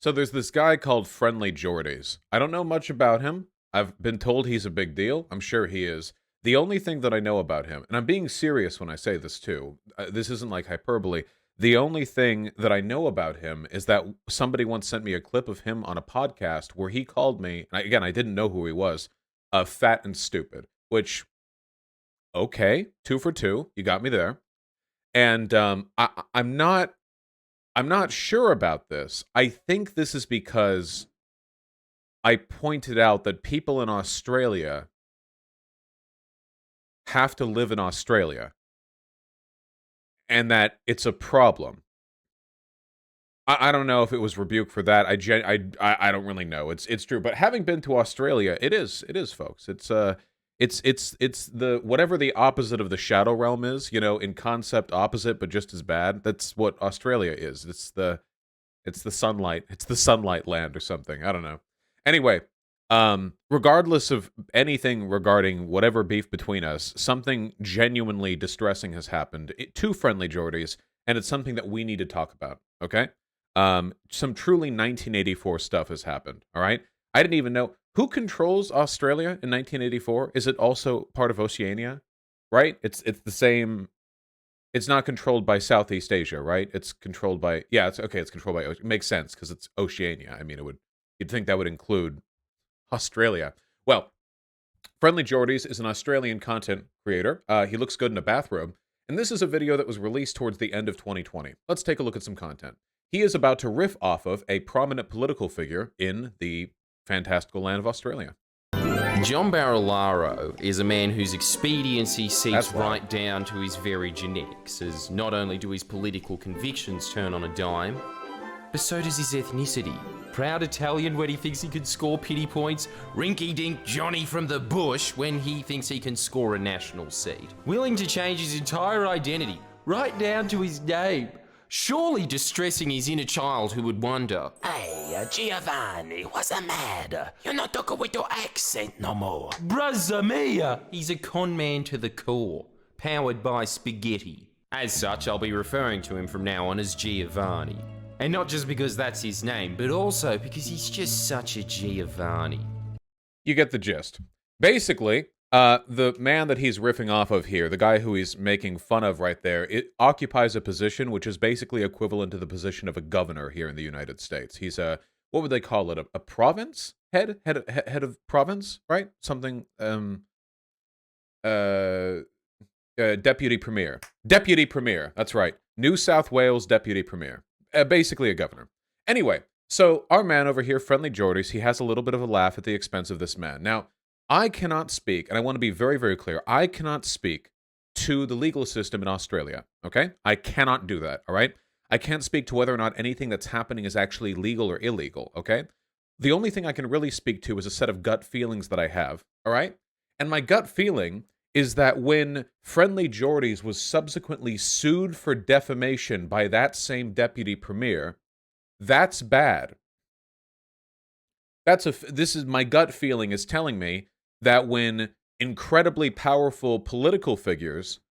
So there's this guy called Friendlyjordies. I don't know much about him. I've been told he's a big deal. I'm sure he is. The only thing that I know about him, and I'm being serious when I say this too, this isn't like hyperbole. The only thing that I know about him is that somebody once sent me a clip of him on a podcast where he called me, and again, I didn't know who he was, fat and stupid, which, okay, 2 for 2. You got me there. And I'm not sure about this. I think this is because I pointed out that people in Australia have to live in Australia and that it's a problem. I don't know if it was rebuke for that. I don't really know. It's true, but having been to Australia, it is folks. It's the whatever the opposite of the Shadow Realm is, in concept opposite but just as bad. That's what Australia is. It's the sunlight. It's the sunlight land or something. I don't know. Anyway, regardless of anything regarding whatever beef between us, something genuinely distressing has happened to Friendlyjordies, and it's something that we need to talk about, okay? Some truly 1984 stuff has happened, all right? I didn't even know. Who controls Australia in 1984? Is it also part of Oceania? Right? It's the same. It's not controlled by Southeast Asia, right? It's controlled by, yeah, it's okay, it's controlled by, it makes sense because it's Oceania. I mean, you'd think that would include Australia. Well, Friendlyjordies is an Australian content creator. He looks good in a bathrobe. And this is a video that was released towards the end of 2020. Let's take a look at some content. He is about to riff off of a prominent political figure in the fantastical land of Australia. John Barilaro is a man whose expediency seeps right down to his very genetics, as not only do his political convictions turn on a dime, but so does his ethnicity. Proud Italian when he thinks he can score pity points, rinky-dink Johnny from the bush when he thinks he can score a national seat. Willing to change his entire identity, right down to his name. Surely distressing his inner child who would wonder, Hey, Giovanni, what's the matter? You're not talking with your accent no more. Brazza mia! He's a con man to the core, powered by spaghetti. As such, I'll be referring to him from now on as Giovanni. And not just because that's his name, but also because he's just such a Giovanni. You get the gist. Basically, the man that he's riffing off of here, the guy who he's making fun of right there, it occupies a position which is basically equivalent to the position of a governor here in the United States. He's a, what would they call it? A province? Head of province, right? Something, deputy premier. Deputy premier, that's right. New South Wales deputy premier. Basically a governor. Anyway, so our man over here, Friendlyjordies, he has a little bit of a laugh at the expense of this man. Now, I cannot speak, and I want to be very, very clear, I cannot speak to the legal system in Australia, okay? I cannot do that, all right? I can't speak to whether or not anything that's happening is actually legal or illegal, okay? The only thing I can really speak to is a set of gut feelings that I have, all right? And my gut feeling is that when Friendlyjordies was subsequently sued for defamation by that same deputy premier, that's bad. This is my gut feeling is telling me that when incredibly powerful political figures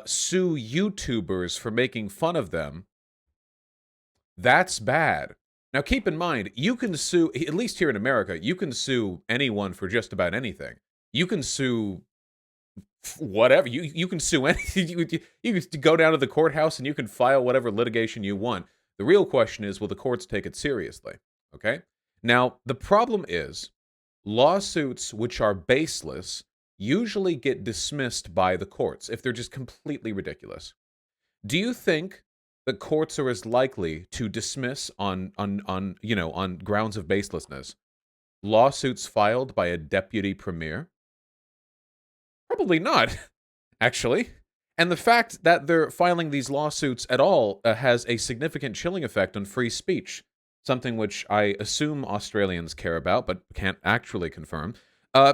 sue YouTubers for making fun of them, that's bad. Now keep in mind, you can sue, at least here in America, you can sue anyone for just about anything. You can sue whatever. You can sue anything. You can go down to the courthouse and you can file whatever litigation you want. The real question is, will the courts take it seriously? Okay? Now, the problem is, lawsuits which are baseless usually get dismissed by the courts if they're just completely ridiculous. Do you think the courts are as likely to dismiss on grounds of baselessness lawsuits filed by a deputy premier? Probably not, actually. And the fact that they're filing these lawsuits at all has a significant chilling effect on free speech, something which I assume Australians care about but can't actually confirm.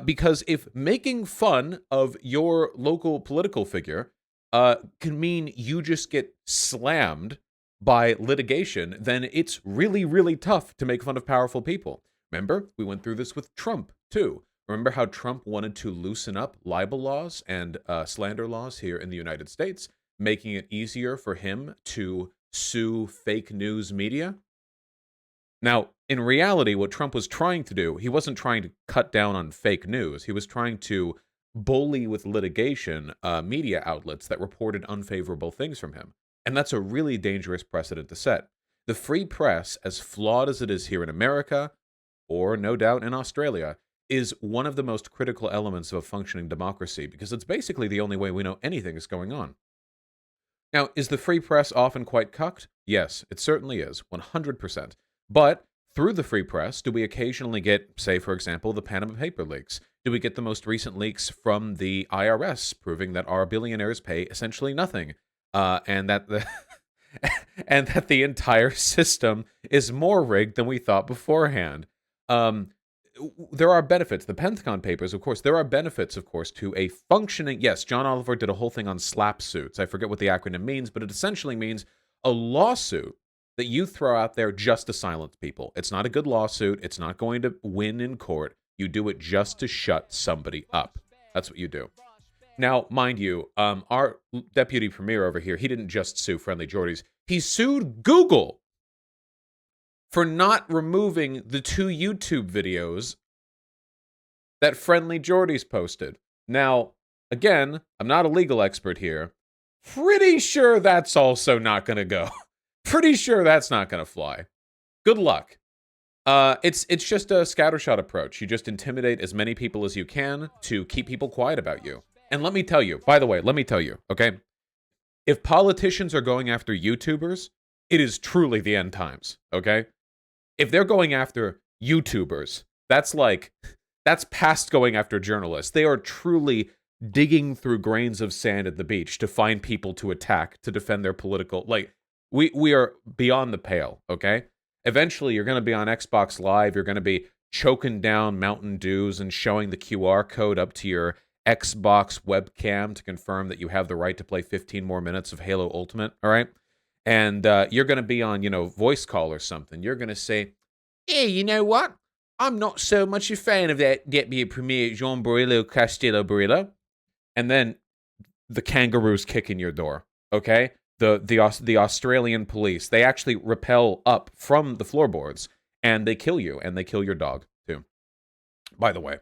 Because if making fun of your local political figure can mean you just get slammed by litigation, then it's really, really tough to make fun of powerful people. Remember, we went through this with Trump, too. Remember how Trump wanted to loosen up libel laws and slander laws here in the United States, making it easier for him to sue fake news media? Now, in reality, what Trump was trying to do, he wasn't trying to cut down on fake news. He was trying to bully with litigation media outlets that reported unfavorable things from him. And that's a really dangerous precedent to set. The free press, as flawed as it is here in America, or no doubt in Australia, is one of the most critical elements of a functioning democracy because it's basically the only way we know anything is going on. Now, is the free press often quite cucked? Yes, it certainly is, 100%. But through the free press, do we occasionally get, say, for example, the Panama Paper leaks? Do we get the most recent leaks from the IRS proving that our billionaires pay essentially nothing, and that the and that the entire system is more rigged than we thought beforehand? There are benefits. The Pentagon Papers, of course, there are benefits, of course, to a functioning... Yes, John Oliver did a whole thing on slap suits. I forget what the acronym means, but it essentially means a lawsuit that you throw out there just to silence people. It's not a good lawsuit. It's not going to win in court. You do it just to shut somebody up. That's what you do. Now, mind you, our deputy premier over here, he didn't just sue Friendlyjordies. He sued Google for not removing the 2 YouTube videos that Friendlyjordies posted. Now, again, I'm not a legal expert here. Pretty sure that's also not going to go. Pretty sure that's not going to fly. Good luck. It's just a scattershot approach. You just intimidate as many people as you can to keep people quiet about you. And let me tell you, by the way, okay? If politicians are going after YouTubers, it is truly the end times, okay? If they're going after YouTubers, that's past going after journalists. They are truly digging through grains of sand at the beach to find people to attack, to defend their political... We are beyond the pale, okay? Eventually, you're going to be on Xbox Live. You're going to be choking down Mountain Dews and showing the QR code up to your Xbox webcam to confirm that you have the right to play 15 more minutes of Halo Ultimate, all right? And you're going to be on, voice call or something. You're going to say, hey, you know what? I'm not so much a fan of that Deputy Premier John Barilaro. And then the kangaroos kick in your door, okay? The Australian police, they actually rappel up from the floorboards and they kill you and they kill your dog too. By the way,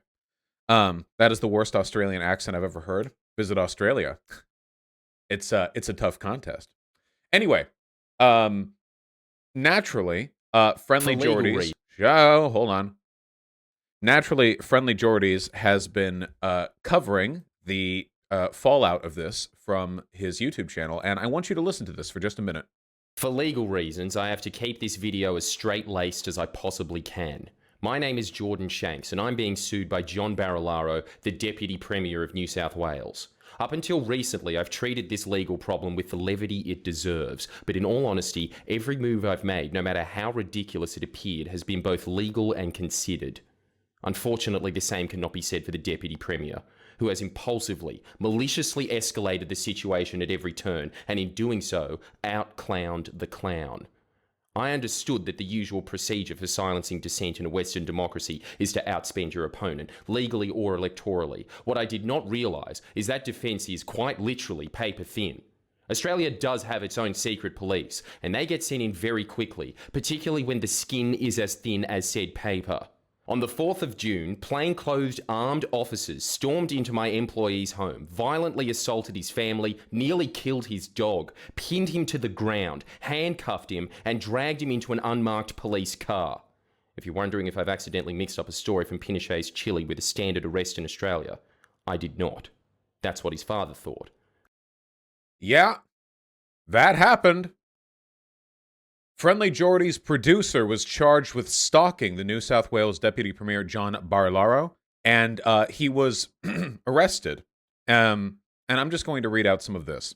that is the worst Australian accent I've ever heard. Visit Australia. It's a tough contest. Anyway, naturally, Friendlyjordies. Oh, hold on. Naturally, Friendlyjordies has been covering the fallout of this from his YouTube channel, and I want you to listen to this for just a minute. For legal reasons, I have to keep this video as straight-laced as I possibly can. My name is Jordan Shanks, and I'm being sued by John Barilaro, the Deputy Premier of New South Wales. Up until recently, I've treated this legal problem with the levity it deserves, but in all honesty, every move I've made, no matter how ridiculous it appeared, has been both legal and considered. Unfortunately, the same cannot be said for the Deputy Premier, who has impulsively, maliciously escalated the situation at every turn, and in doing so, out-clowned the clown. I understood that the usual procedure for silencing dissent in a Western democracy is to outspend your opponent, legally or electorally. What I did not realise is that defence is quite literally paper thin. Australia does have its own secret police, and they get sent in very quickly, particularly when the skin is as thin as said paper. On the 4th of June, plainclothes armed officers stormed into my employee's home, violently assaulted his family, nearly killed his dog, pinned him to the ground, handcuffed him, and dragged him into an unmarked police car. If you're wondering if I've accidentally mixed up a story from Pinochet's Chile with a standard arrest in Australia, I did not. That's what his father thought. Yeah, that happened. Friendlyjordies' producer was charged with stalking the New South Wales Deputy Premier John Barilaro, and he was arrested. And I'm just going to read out some of this.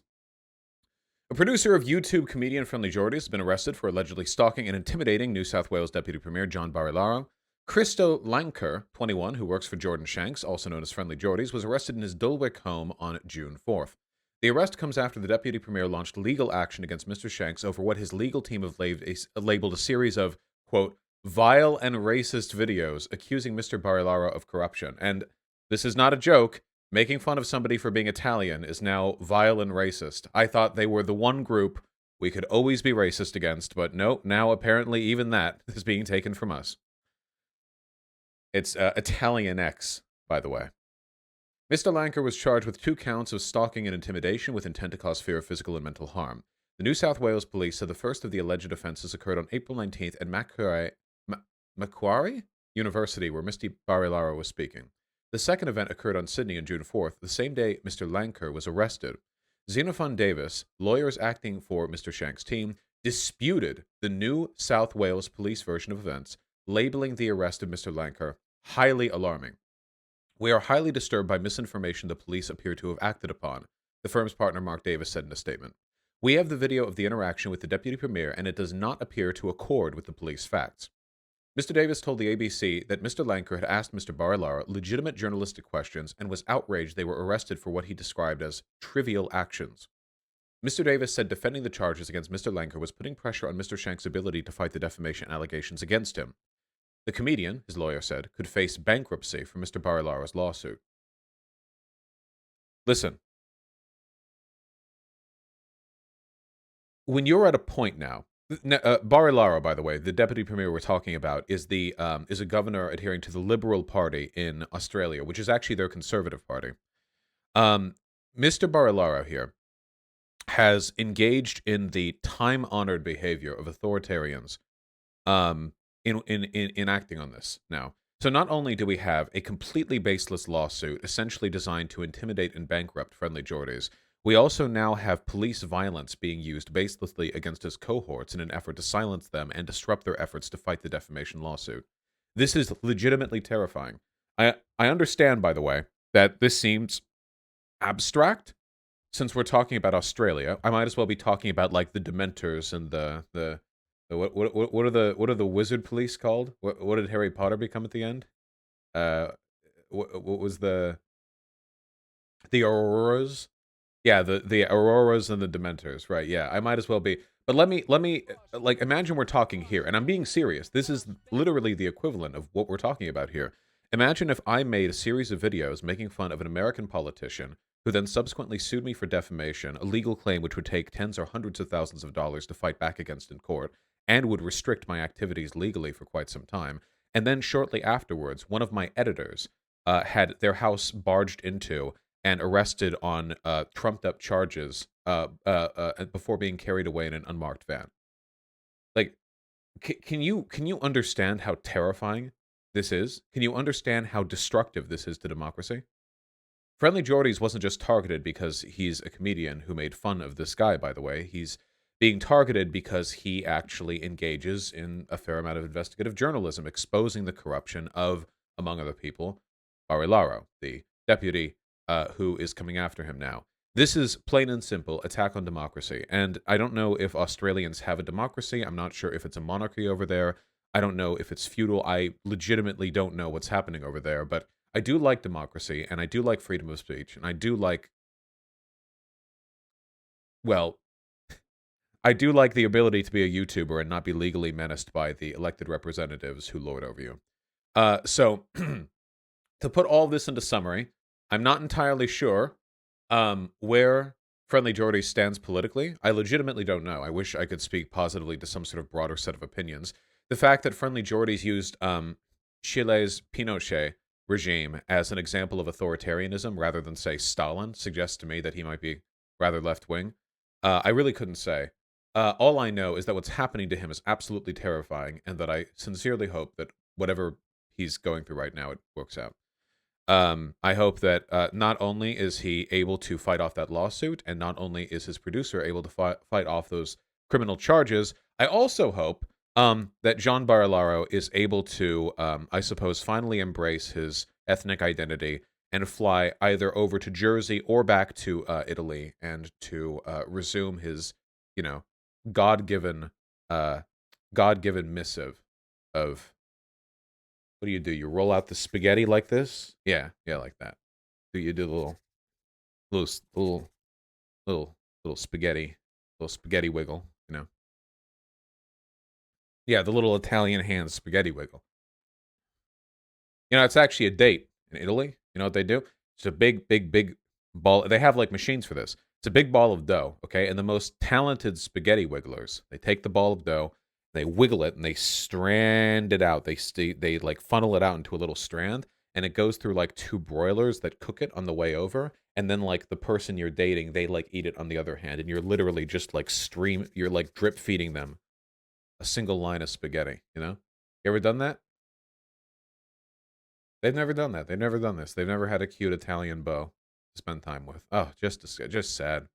A producer of YouTube comedian Friendlyjordies has been arrested for allegedly stalking and intimidating New South Wales Deputy Premier John Barilaro. Christo Lanker, 21, who works for Jordan Shanks, also known as Friendlyjordies, was arrested in his Dulwich home on June 4th. The arrest comes after the Deputy Premier launched legal action against Mr. Shanks over what his legal team have labeled a series of, quote, vile and racist videos accusing Mr. Barilaro of corruption. And this is not a joke. Making fun of somebody for being Italian is now vile and racist. I thought they were the one group we could always be racist against, but no, now apparently even that is being taken from us. It's Italian X, by the way. Mr. Lanker was charged with 2 counts of stalking and intimidation with intent to cause fear of physical and mental harm. The New South Wales police said the first of the alleged offences occurred on April 19th at Macquarie University, where Mr. Barilaro was speaking. The second event occurred on Sydney on June 4th, the same day Mr. Lanker was arrested. Xenophon Davis, lawyers acting for Mr. Shank's team, disputed the New South Wales police version of events, labeling the arrest of Mr. Lanker highly alarming. We are highly disturbed by misinformation the police appear to have acted upon, the firm's partner Mark Davis said in a statement. We have the video of the interaction with the Deputy Premier, and it does not appear to accord with the police facts. Mr. Davis told the ABC that Mr. Lanker had asked Mr. Barilaro legitimate journalistic questions and was outraged they were arrested for what he described as trivial actions. Mr. Davis said defending the charges against Mr. Lanker was putting pressure on Mr. Shank's ability to fight the defamation allegations against him. The comedian, his lawyer said, could face bankruptcy for Mr. Barilaro's lawsuit. Listen. When you're at a point now, Barilaro, by the way, the deputy premier we're talking about, is a governor adhering to the Liberal Party in Australia, which is actually their Conservative Party. Mr. Barilaro here has engaged in the time-honored behavior of authoritarians in acting on this now. So not only do we have a completely baseless lawsuit essentially designed to intimidate and bankrupt Friendlyjordies, we also now have police violence being used baselessly against his cohorts in an effort to silence them and disrupt their efforts to fight the defamation lawsuit. This is legitimately terrifying. I understand, by the way, that this seems abstract. Since we're talking about Australia, I might as well be talking about like the Dementors and the what are the wizard police called? What did Harry Potter become at the end? What was the Auroras? Yeah, the Auroras and the Dementors, right? Yeah, I might as well be. But let me like imagine we're talking here, and I'm being serious. This is literally the equivalent of what we're talking about here. Imagine if I made a series of videos making fun of an American politician who then subsequently sued me for defamation, a legal claim which would take tens or hundreds of thousands of dollars to fight back against in court, and would restrict my activities legally for quite some time. And then shortly afterwards, one of my editors had their house barged into and arrested on trumped-up charges before being carried away in an unmarked van. Like, can you understand how terrifying this is? Can you understand how destructive this is to democracy? Friendlyjordies wasn't just targeted because he's a comedian who made fun of this guy, by the way. He's being targeted because he actually engages in a fair amount of investigative journalism, exposing the corruption of, among other people, Barilaro, the deputy who is coming after him now. This is plain and simple attack on democracy. And I don't know if Australians have a democracy. I'm not sure if it's a monarchy over there. I don't know if it's feudal. I legitimately don't know what's happening over there. But I do like democracy, and I do like freedom of speech, and I do like, well, I do like the ability to be a YouTuber and not be legally menaced by the elected representatives who lord over you. So, to put all this into summary, I'm not entirely sure where Friendlyjordies stands politically. I legitimately don't know. I wish I could speak positively to some sort of broader set of opinions. The fact that Friendlyjordies used Chile's Pinochet regime as an example of authoritarianism rather than, say, Stalin suggests to me that he might be rather left-wing. I really couldn't say. All I know is that what's happening to him is absolutely terrifying, and that I sincerely hope that whatever he's going through right now, it works out. I hope that not only is he able to fight off that lawsuit, and not only is his producer able to fight off those criminal charges, I also hope that John Barilaro is able to, I suppose, finally embrace his ethnic identity and fly either over to Jersey or back to Italy and to resume his, God-given missive of, what do? You roll out the spaghetti like this? Yeah, like that. You do the little spaghetti wiggle, Yeah, the little Italian hand spaghetti wiggle. You know, it's actually a date in Italy. You know what they do? It's a big, big, big ball. They have like machines for this. It's a big ball of dough, okay? And the most talented spaghetti wigglers, they take the ball of dough, they wiggle it, and they strand it out. They like funnel it out into a little strand, and it goes through like 2 broilers that cook it on the way over. And then like the person you're dating, they like eat it on the other hand, and you're literally just like you're like drip feeding them a single line of spaghetti. You know? You ever done that? They've never done that. They've never done this. They've never had a cute Italian beau to spend time with. Oh, just sad.